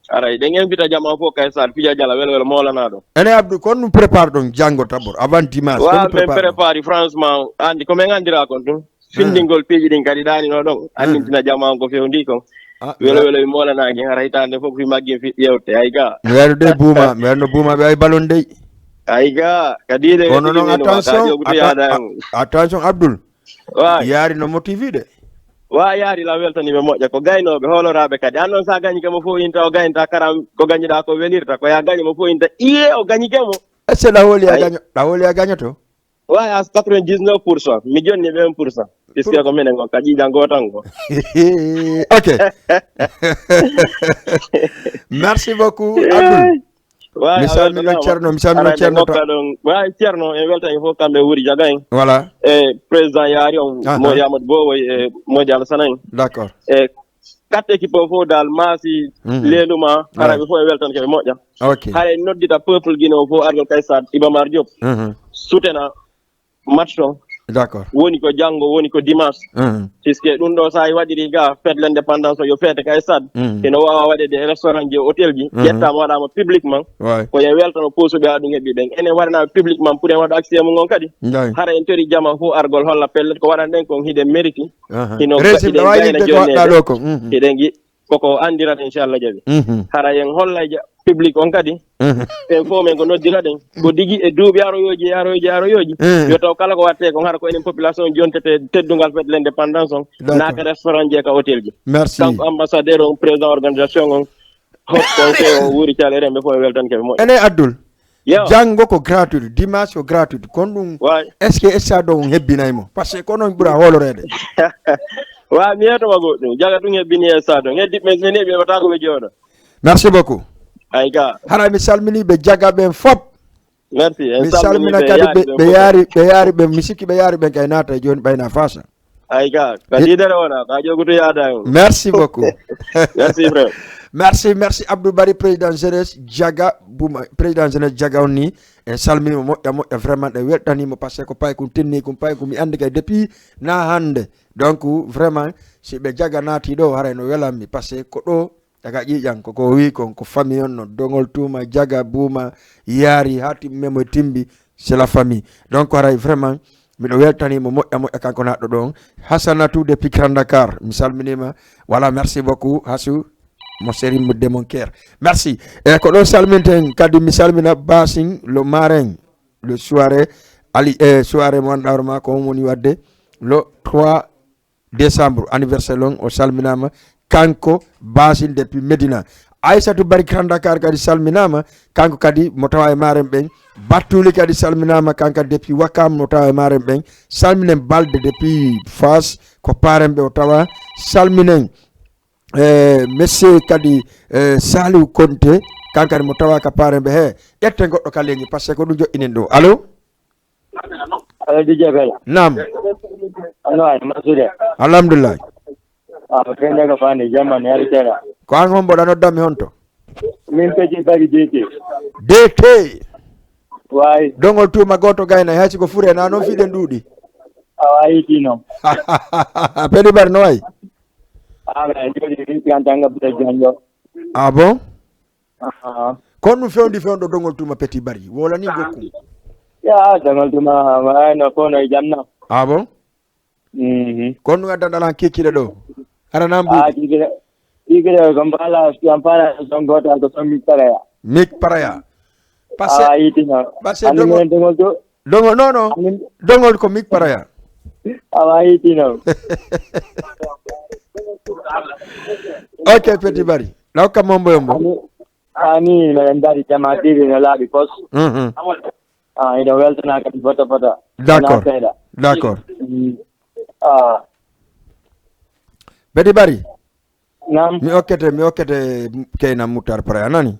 I: aray de ngeen fita jama fof kay sar fija jala wel molana ɗo
A: ene Abdou kon nous prépare ɗon janggo tabor avant dimanche
I: wa men prépare franchement andi ko men andira kon tum findingol piiji ɗin kadi ɗanino ɗon andintina jama ko fewndi kon welo mi molanaki aray tande fof fi maggi fi ƴewte ay ga
A: mi werdo buuma ɓe ay ballon dey
I: ay ga kadi de
A: kono noon attention Abdoul yaari no motivi de
I: wa yaari la weltaniɓe moƴƴa ko gaynoɓe holoraɓe kadi an noon sa gañike mo fof inta o gañta karam ko gañiɗa ko welirta ko ya gañi mo fof inta iye o gañike mo
A: est ce que ɗawoli a gañoto
I: wa à 99%, mi jonni 1%, puisque ko minen ko kaji jango tan ko.
A: OK. Merci beaucoup Abdoul.
I: Mi
A: salmino Cerno
I: to. Wa Cerno e welta fo kambe wuri jaga en.
A: Voilà.
I: E président yaari on Modi Amadou Bowo e Modi Alassane.
A: D'accord.
I: E quatre équipe fo dal masi leluma arabe fo e weltan ke moƴƴa.
A: OK.
I: Hare noddita peuple guino fo argol kaysad Ibamar Diop. Soutena match on.
A: D'accord.
I: Woni ko jango woni ko dimanche. Puisque ɗum ɗo sa waɗiri ga fête l'indépendance yo fête kay sad eno wawa waɗede restaurant ji hôtel ji ƴettama waɗama publiquement ko ye weltano posuɓe ha ɗum heeɓi ɓen enen waɗanama publiquement pour en waɗa accès mum on kadi hara en tori jama fo argol holla pellet ko waɗan ɗen kon hiɗen mérite hiɗen koko andirat inchallah jaɓi hara en holla public on kadi en fo men ko noddira ɗen ko digi e duuɓi aroyoji yo taw kala ko watte ko hara ko enen population jontete teddungal fête l'indépendance on naaka restaurant je ka hôtel ji kanko ambassadeur on président organisation on conseil on wuuri cale remɓe fo e weltan keɓe moƴƴa
A: ene Abdoul janggo ko gratuit dimanche ko gratuit kon ɗum est ce que essa ɗo hebbinaymo par ce que ko noon ɓuura holorede
I: wa mi yetoma goɗɗum jaga ɗum hebbini e sa ɗon heddiɓe men heeɓi heɓata ko ɓe jooɗo
A: merci beaucoup
I: ay ga
A: hara mi salmini ɓe jaga ɓen fop
I: merci
A: mi salmina kadi ɓe yaari ɓe mi sikki ɓe yaari ɓen kay naata joni ɓayna fasa
I: ay ga kadidere wona ka joguto yaada on
A: merci beaucoup
I: merci frère
A: merci Abdou Bari président jeunesse jaga bouma président jeunesse jaga on ni en salminimo moƴƴa vraiment ɗe weltanimo par ce que ko pay kum tenni kum pay kum mi andi kay depuis na hande donc vraiment si ɓe jaga naati ɗo haray no welanmi par ce que ko ɗo daga ƴiƴan koko wi kon ko famille on no dongol tuma jaga buuma yaari ha timmemo timbi c'est la famille donc haray vraiment miɗo weltanimo moƴƴa kanko naɗɗo ɗon Hasanatou depuis Grand Dakar mi salminima voilà merci beaucoup Hassou mo séri mo de mon cœur merci e ko ɗo salminten kadi mi salmina Basing le marin le soirée ali soirée mo wanɗawro ma ko woni wadde le 3 décembre anniversaire long o salminama kanko Basing depuis Medina Aissatou Bari Grand Dakar kadi salminama kanko kadi mo tawa e maren ɓen Battuli kadi salminama kanka depuis Wakam mo tawa e maren ɓen salminen Balde depuis Fas ko paren ɓe o tawa salminen monsieur kadi Saliou Konté kankadi mo tawa ka paren ɓe he ƴette goɗɗo kaleñi par ce que ko ɗum joƴƴinen ɗo allo
J: DJ Bella
A: nam alhamdulillah
J: kende ko fani jamman yari tera
A: ko an hon mboɗa noddami honto
J: min peji bagi
A: DT
J: way
A: dongol tuma goto gayna haysi ko fure na noon fiɗen ɗuuɗi
J: awa yiti noon
A: Pedi Bari no wayi ah bon kon ɗum fewndo dongol tuma Petit Bari wolani gokkum
J: ya dongol tuma no kono e jamna
A: ah bon kon ɗum addanɗalan kekkiɗe ɗo aranan mbuɗi
J: igire ko mbala yampana son gotal ko son
A: Mik Paraya
J: parce que
A: dongol non dongol ko Mik Paraya
J: awa yitino
A: ok Petit Bari law kam mombo yombo
J: ani men dari jama TV no laaɓi pos ino weltana kadi fota
A: d'accord Petit Bari
J: Nam.
A: Mi okkete Keina Moutar Praya nani.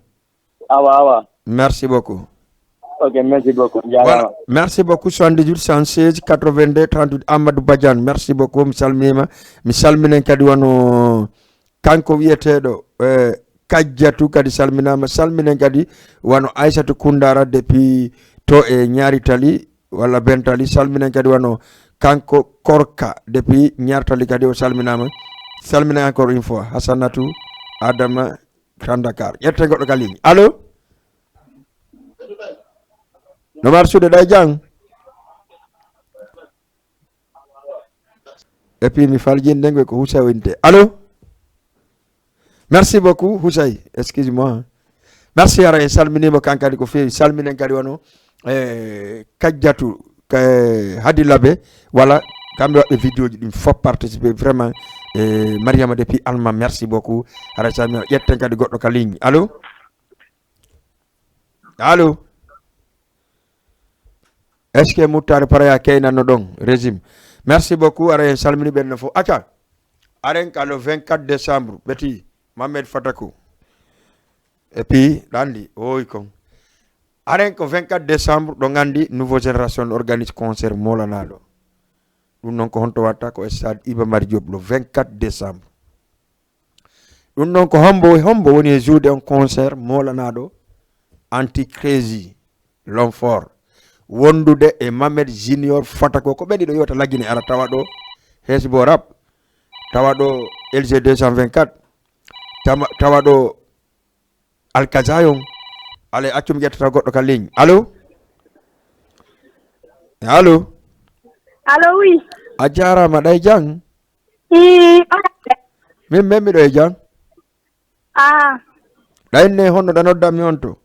J: Awa.
A: Merci beaucoup.
J: Ok, merci beaucoup.
A: Voilà. Merci beaucoup 78 116 82 38 Amadou Badiane. Merci beaucoup mi salminen kadi wono kanko wiyeteɗo Kajjatu kadi salminama salminen kadi wono Aissatou Koundara depuis to e Ñaritali walla Bentali salminen kadi wono kanko Korka depuis Ñaritali kadi o salminama salminen encore une fois Hassanatou Adama Dakar ƴette goɗɗo ka ligne allo no marsude ɗay jang et puis mi faljinde ko Houssay winte allo merci beaucoup Houssay excuse-moi merci ara en salminima kankadi ko fewi salminen kadi wono Kajjatu Hadi Labe voilà kamɓe waɓɓe vidéo ji ɗin fof participer vraiment Mariama depuis Allemagne merci beaucoup ara salmina ƴetten kadi goɗɗo ka ligne allo est-ce que Moutar Praya keynanno ɗon régime merci beaucoup ara en salmini ɓenne fof acca aren ka le 24 décembre ɓeti Mamed Fatakou et puis ɗandi oy kon aren ko 24 décembre ɗo gandi nouveau génération organise concert molanaɗo ɗum noon ko honto watta ko stade Iba Mar Diop le 24 décembre ɗum noon ko hombo woni e joude on concert molanaɗo anti-crazy l'homme fort wondude e Mamed Junior Fatako ko ɓeɗi ɗo yota laggine ara tawa ɗo Hesbo Rap tawa ɗo LG 224 tawa ɗo Alkazayon ale accum ƴettata goɗɗo ka ligne allo
D: oui
A: a jarama ɗay jang min memmiɗo e jang ɗayne honno ɗa noddami on to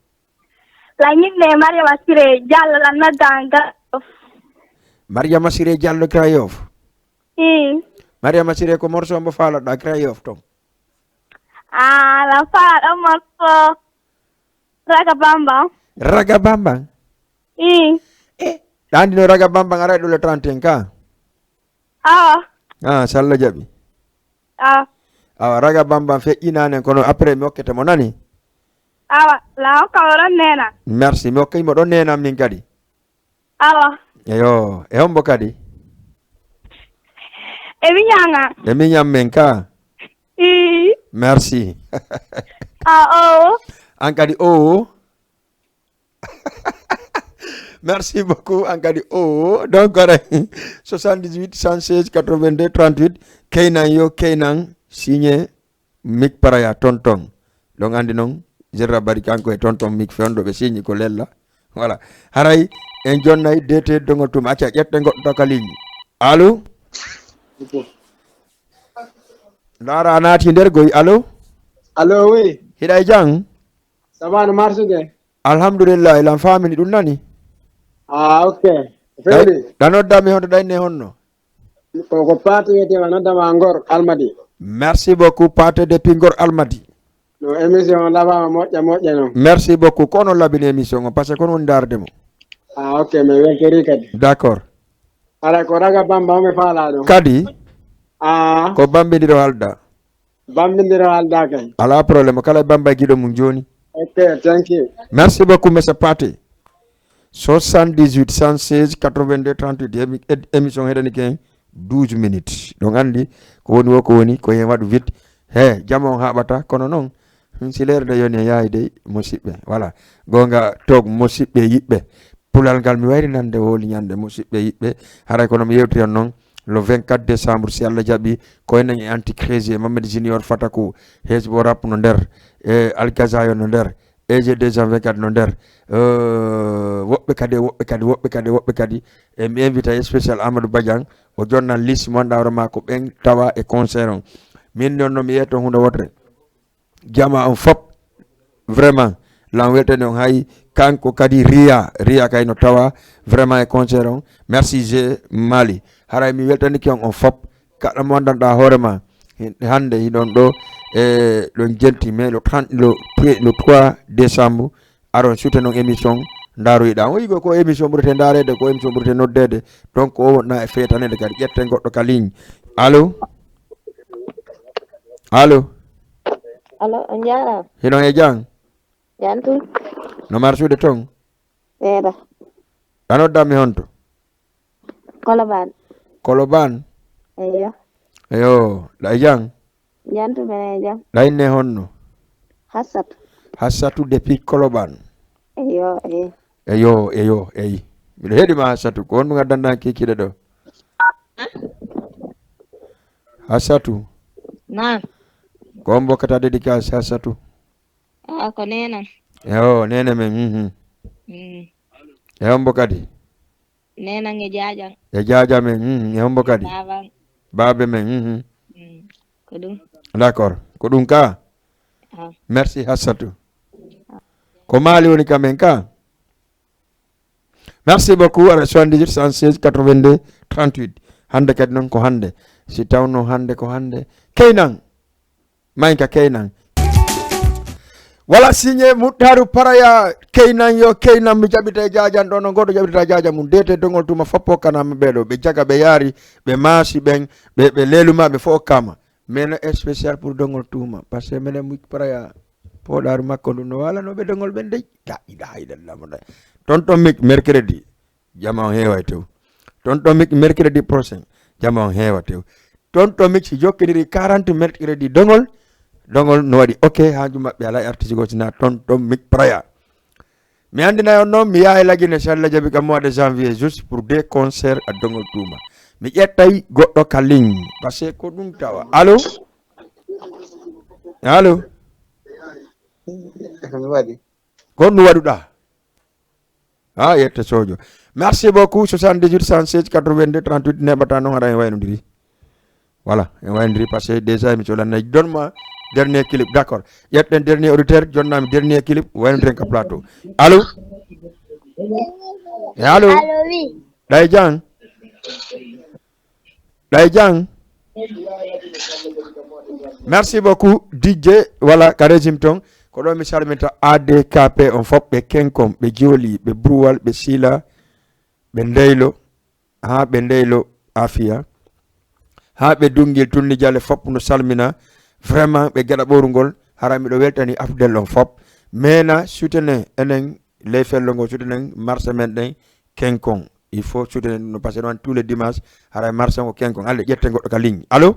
D: la ñiɗne Mariama Siré Diallo la noddan Grayof
A: Mariama Siré Diallo Grayof Mariama Siré ko morceau mbo faalaɗa Grayof ton
D: la faalaɗo morceau Raga Bambang
A: ɗandino Raga Bambang ara ɗo le 31 ka Salla jaɓi awa Raga Bambang feƴƴinani kono après mi hokkete mo nani
D: la hokka oɗon nena
A: merci mi hokkayimo ɗon nenam min kadi eyo e hombo kadi
D: e
A: miñam men ka merci an kadi merci beaucoup an kadi donc ara 78 116 82 38 Keynan signé Mik Paraya tonton ɗon andi noon Jerra Bari kanko e tonton Mik fewndo ɓe signi ko lella voilà haray en jonnayi DT dongol tuma acca ƴette goɗɗo ka ligne allo Lara a naati nder goy allo
K: oui
A: hiɗa e jang
K: sabano marsude
A: alhamdulillah elan famini ɗum nani
K: ok fewde
A: ɗa noddami honto ɗayne honno
K: ko Paate wiyetema noddama Ngor Almadi
A: merci beaucoup Paate depuis Ngor Almadi
K: no émission labama moƴƴa noon
A: merci beaucoup kono labini émission o par ce que kono woni dardemo
K: ok mi weltori kadi
A: d'accord
K: ara ko Raga Bambang mi faala ɗum
A: kadi ko bambidiro halda kay ala probléme kala bamba guiɗo mum joni
K: ok thank you
A: merci beaucoup monsieur Paté 78 116 82 38 émission heɗani ken 12 minutes ɗon andi ko woni wo ko woni ko hen waɗu vite jama on haɓata kono noon si leerde yoni yayi dey musidɓe voilà gonga tog musidɓe yiɓɓe pulal ngal mi wayri nande woli ñande musidɓe yiɓɓe haray kono mi yewtiri on noon le 24 décembre si Allah jaɓi ko enen e anti-crazy e Mamed Junior Fatako Hesbo Rap no nder e Alkazayo no nder EG 224 no nder woɓɓe kadi e mi invita spécial Amadou Badiane o jonnan liste mo anda ma ko ɓen tawa e concert on min noon no mi yetto hunde wotre jama on fop vraiment lan weltani on hay kanko kadi Ria kay no tawa vraiment e concert on merci G Mali haray mi weltaniki on fop kaɗa mo andanɗa hoorema hande hiɗon ɗo e ɗon jenti mais le 3 décembre aron suute noon émission daroyiɗa o yigo ko émission ɓurete darede ko émission ɓurete noddede donc o wonna e fetanede kadi ƴette goɗɗo ka ligne allo
D: Alo, Njara.
A: Hino e jang?
D: Yantu.
A: No marsude tong?
D: Eda.
A: Ano dami honto?
D: Koloban.
A: Koloban?
D: Eyo.
A: Eyo, la jang?
D: Yantu mene jang.
A: La inne honno?
D: Hassatu.
A: Hassatu depuis Koloban?
D: Eyo.
A: Eyi. Miɗo heɗima Hassatu, ko on gaddanɗa kikiɗe ɗo? Hassatu?
D: Naam.
A: Ko on bokkata dédicace Hassatu?
D: Ko nenan.
A: Eyo, nene men. E hombo kadi?
D: Nenan e jajang.
A: E jaja men, e hombo kadi?
D: Baban.
A: Babe men.
D: Ko ɗum.
A: D'accord. Ko ɗum ka? Merci Hassatu. Ko Mali woni kamen ka? Merci beaucoup. Ara 78 116 82 38. Hande kadi non ko hande. Si tawno hande ko hande. Keynan. Mainka Keynan. Wala signé Mutaru Paraya Keynan yo Keynan mi jabita jajan ɗo no goɗɗo jabita jaja mum dete dongol tuma foppo kanama ɓeɗo ɓe jaga ɓe yaari ɓe maasi ɓen ɓe leluma ɓe fo kama mais spécial pour dongol tuma par ce que minen Mutaru Paraya poɗaru makko ɗum no walanoɓe dongol ɓen dey la ilaha illallah moɗa tonton mik mercredi jama on heewa tew tonton mik mercredi prochain jama on heewa tew tonton mik si jokkodiri 40 mercredi dongol no waɗi ok haaju maɓɓe ala artiste gotina tonton mik praya mi andina on noon mi yaha lagine so Allah jaɓi kam mois de janvier juste pour des concerts à dongol tuma mi ƴettay goɗɗo ka ligne par ce que ko ɗum tawa allo ko ɗum waɗuɗa ha yette sojo merci beaucoup 78 116 82 38 neɓata noon haɗa en waynodiri voilà en waynodiri par ce que déjà mi colannayi donma dernier clip d'accord yetten dernier auditeur jonnami dernier clip waynodiren ka plateau allo
L: oui
A: ɗay jang merci beaucoup DJ voilà ka régime ton ko ɗo mi salminta ADKP on fop ɓe kenkom ɓe jooli ɓe bruwal ɓe sila ɓe ndeylo ha ɓe ndeylo afiya ha ɓe dungil tunni jalle fop no salmina vraiment ɓe geɗa ɓorugol hara miɗo weltani afdel on fop mena soutene enen ley fello ngo soutenen marché men ɗen kenkon il faut soutene no par ce que ɗon tous les dimanche hara marché ngo kenkon alle ƴette goɗɗo ka ligne allo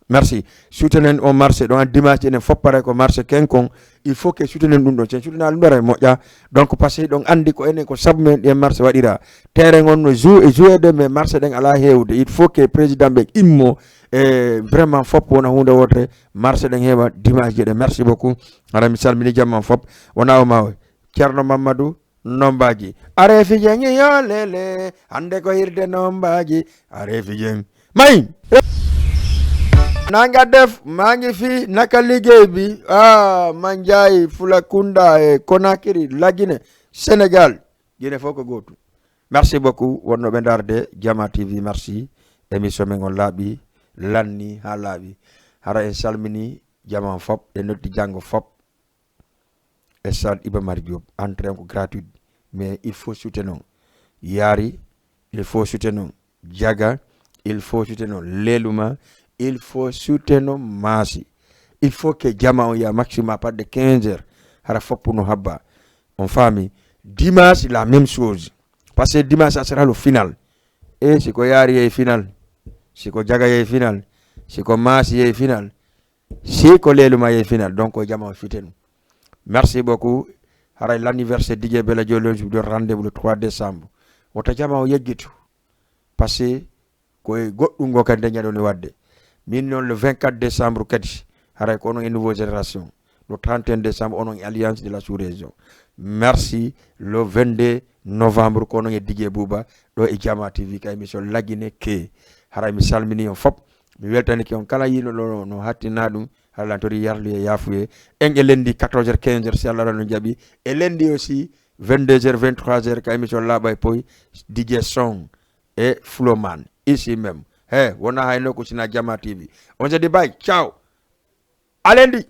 A: merci soutenen on marché ɗon dimanche enen foppare ko marché kenkon il faut que soutenen ɗum ɗon sen soutenal ɗum ɗora e moƴƴa donc par ce que ɗon andi ko enen ko sabu men ɗen marché waɗira terrain on no jouede mais marché ɗen ala hewde il faut que président ɓe immo vraiment fop wona hunde wotre marché ɗen heewa dimanche jeɗe merci beaucoup hara mi salmini jamman fop wona o mawo ceerno mamadou nombaji are fijen yo lele hande ko hirde nombaji are fijen mayi nanga def maa ngi fi naka liggéey bi man jaay Fulakunda e Conakry Lagine Sénégal Guinée fof ko gootu merci beaucoup wonno ɓe darde Jama TV merci émission men on laaɓi lanni ha laaɓi hara en salmini jama fop e noddi janggo fop e stade Iba Mar Diop entrée ko gratuite mais il faut soutenir yaari il faut soutenir jaga il faut soutenir leluma il faut soutenir maasi il faut que jama on ya maximum à part de 15 heures hara fop no habba on famille dimanche la même chose parce que dimanche ça sera le final et si ko yaari e final si ko jaga ye final si ko maasi ye final si ko leluma ye final donc o jama o fitenu merci beaucoup haray l'anniversaire DJ Bella Diolo de rendez-vous le 3 décembre wota jama o yeggitu parce que ko goɗɗum ngo kadi dañaɗo ni wadde min non le 24 décembre kadi haray ko onon e nouveau génération le 31 décembre onon e alliance de la sous-région merci le 22 novembre ko onon e DJ Bouba ɗo e Jama TV ka émission Lagine ke haray mi salmini on fop mi weltani ki on kala yino ɗo no hattina ɗum hala tori yarlu e yafuye en e lendi 14h 15h si Allah no jaɓi e lendi aussi 22h 23h ka émission laaɓa e poy DJ Song et Flowman ici même wona hayno ko sina Jama TV on se dit bye ciao alendi